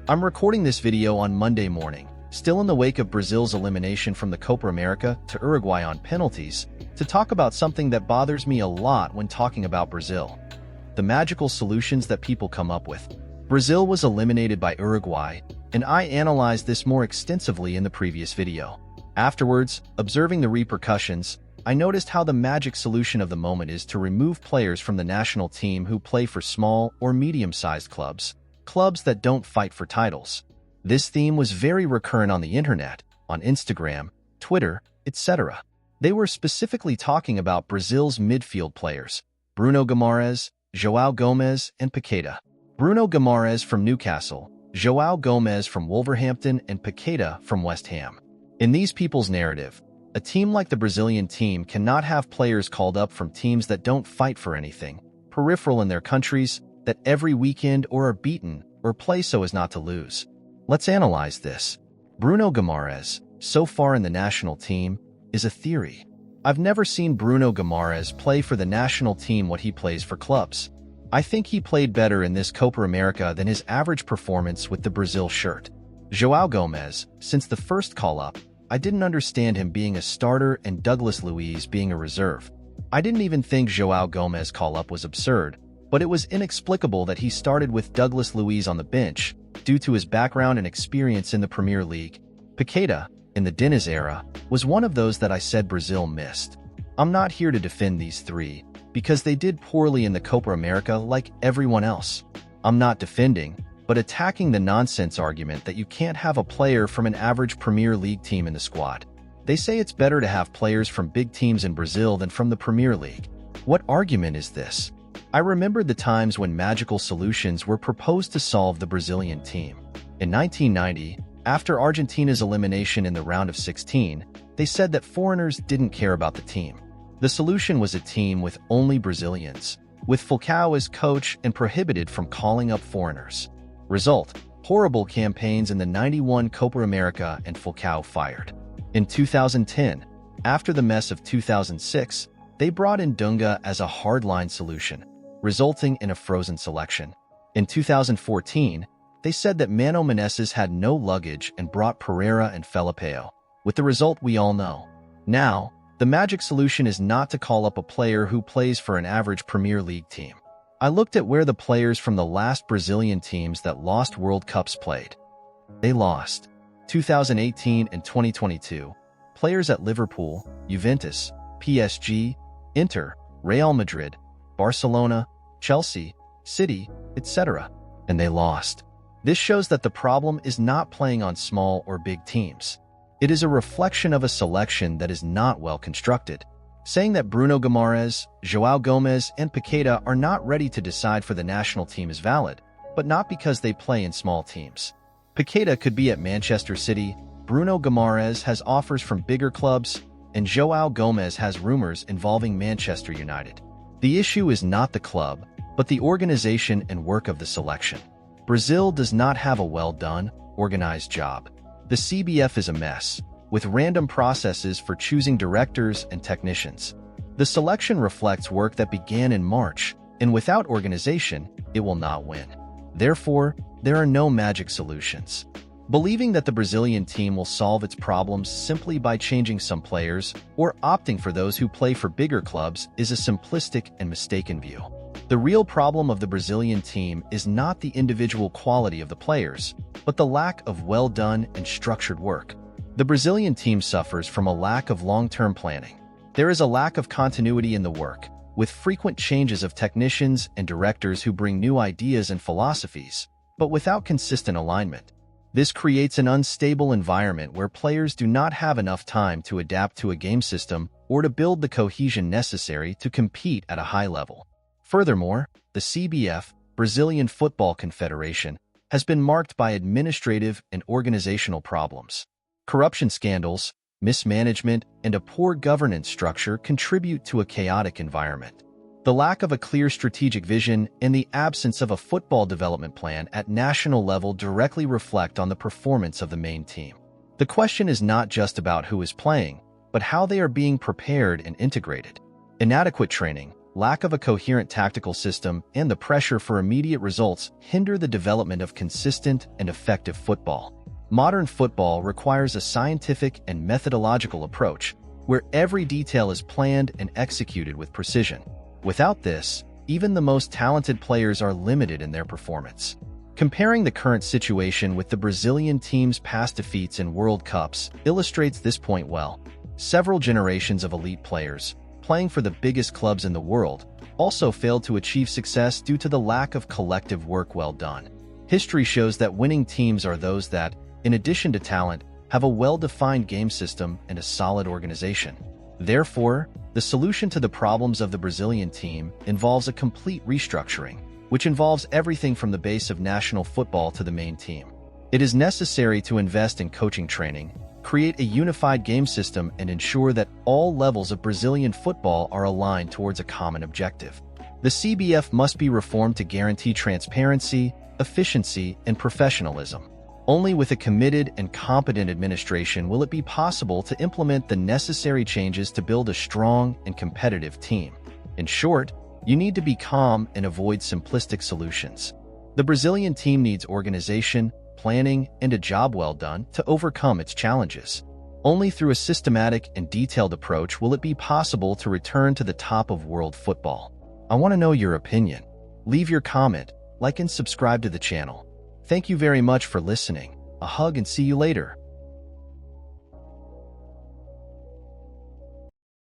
I'm recording this video on Monday morning, still in the wake of Brazil's elimination from the Copa America to Uruguay on penalties, to talk about something that bothers me a lot when talking about Brazil: the magical solutions that people come up with. Brazil was eliminated by Uruguay, and I analyzed this more extensively in the previous video. Afterwards, observing the repercussions, I noticed how the magic solution of the moment is to remove players from the national team who play for small or medium-sized clubs that don't fight for titles. This theme was very recurrent on the internet, on Instagram, Twitter, etc. They were specifically talking about Brazil's midfield players: Bruno Guimarães, João Gomes, and Paqueta. Bruno Guimarães from Newcastle, João Gomes from Wolverhampton, and Paqueta from West Ham. In these people's narrative, a team like the Brazilian team cannot have players called up from teams that don't fight for anything, peripheral in their countries, that every weekend or are beaten or play so as not to lose. Let's analyze this. Bruno Guimarães, so far in the national team, is a theory. I've never seen Bruno Guimarães play for the national team what he plays for clubs. I think he played better in this Copa America than his average performance with the Brazil shirt. João Gomes, since the first call-up, I didn't understand him being a starter and Douglas Luiz being a reserve. I didn't even think João Gomes' call-up was absurd, but it was inexplicable that he started with Douglas Luiz on the bench due to his background and experience in the Premier League. Paqueta, in the Diniz era, was one of those that I said Brazil missed. I'm not here to defend these three, because they did poorly in the Copa America like everyone else. I'm not defending, but attacking the nonsense argument that you can't have a player from an average Premier League team in the squad. They say it's better to have players from big teams in Brazil than from the Premier League. What argument is this? I remembered the times when magical solutions were proposed to solve the Brazilian team. In 1990, after Argentina's elimination in the round of 16, they said that foreigners didn't care about the team. The solution was a team with only Brazilians, with Falcao as coach and prohibited from calling up foreigners. Result: horrible campaigns in the 91 Copa America and Falcao fired. In 2010, after the mess of 2006, they brought in Dunga as a hardline solution, resulting in a frozen selection. In 2014, they said that Mano Menezes had no luggage and brought Pereira and Felipao, with the result we all know. Now, the magic solution is not to call up a player who plays for an average Premier League team. I looked at where the players from the last Brazilian teams that lost World Cups played. They lost 2018 and 2022. Players at Liverpool, Juventus, PSG, Inter, Real Madrid, Barcelona, Chelsea, City, etc. And they lost. This shows that the problem is not playing on small or big teams. It is a reflection of a selection that is not well constructed. Saying that Bruno Guimarães, João Gomes, and Paqueta are not ready to decide for the national team is valid, but not because they play in small teams. Paqueta could be at Manchester City, Bruno Guimarães has offers from bigger clubs, and João Gomes has rumors involving Manchester United. The issue is not the club, but the organization and work of the selection. Brazil does not have a well-done, organized job. The CBF is a mess, with random processes for choosing directors and technicians. The selection reflects work that began in March, and without organization, it will not win. Therefore, there are no magic solutions. Believing that the Brazilian team will solve its problems simply by changing some players or opting for those who play for bigger clubs is a simplistic and mistaken view. The real problem of the Brazilian team is not the individual quality of the players, but the lack of well-done and structured work. The Brazilian team suffers from a lack of long-term planning. There is a lack of continuity in the work, with frequent changes of technicians and directors who bring new ideas and philosophies, but without consistent alignment. This creates an unstable environment where players do not have enough time to adapt to a game system or to build the cohesion necessary to compete at a high level. Furthermore, the CBF, Brazilian Football Confederation, has been marked by administrative and organizational problems. Corruption scandals, mismanagement, and a poor governance structure contribute to a chaotic environment. The lack of a clear strategic vision and the absence of a football development plan at national level directly reflect on the performance of the main team. The question is not just about who is playing, but how they are being prepared and integrated. Inadequate training, lack of a coherent tactical system, and the pressure for immediate results hinder the development of consistent and effective football. Modern football requires a scientific and methodological approach, where every detail is planned and executed with precision. Without this, even the most talented players are limited in their performance. Comparing the current situation with the Brazilian team's past defeats in World Cups illustrates this point well. Several generations of elite players, playing for the biggest clubs in the world, also failed to achieve success due to the lack of collective work well done. History shows that winning teams are those that, in addition to talent, have a well-defined game system and a solid organization. Therefore, the solution to the problems of the Brazilian team involves a complete restructuring, which involves everything from the base of national football to the main team. It is necessary to invest in coaching training, create a unified game system, and ensure that all levels of Brazilian football are aligned towards a common objective. The CBF must be reformed to guarantee transparency, efficiency, and professionalism. Only with a committed and competent administration will it be possible to implement the necessary changes to build a strong and competitive team. In short, you need to be calm and avoid simplistic solutions. The Brazilian team needs organization, planning, and a job well done to overcome its challenges. Only through a systematic and detailed approach will it be possible to return to the top of world football. I want to know your opinion. Leave your comment, like and subscribe to the channel. Thank you very much for listening. A hug and see you later.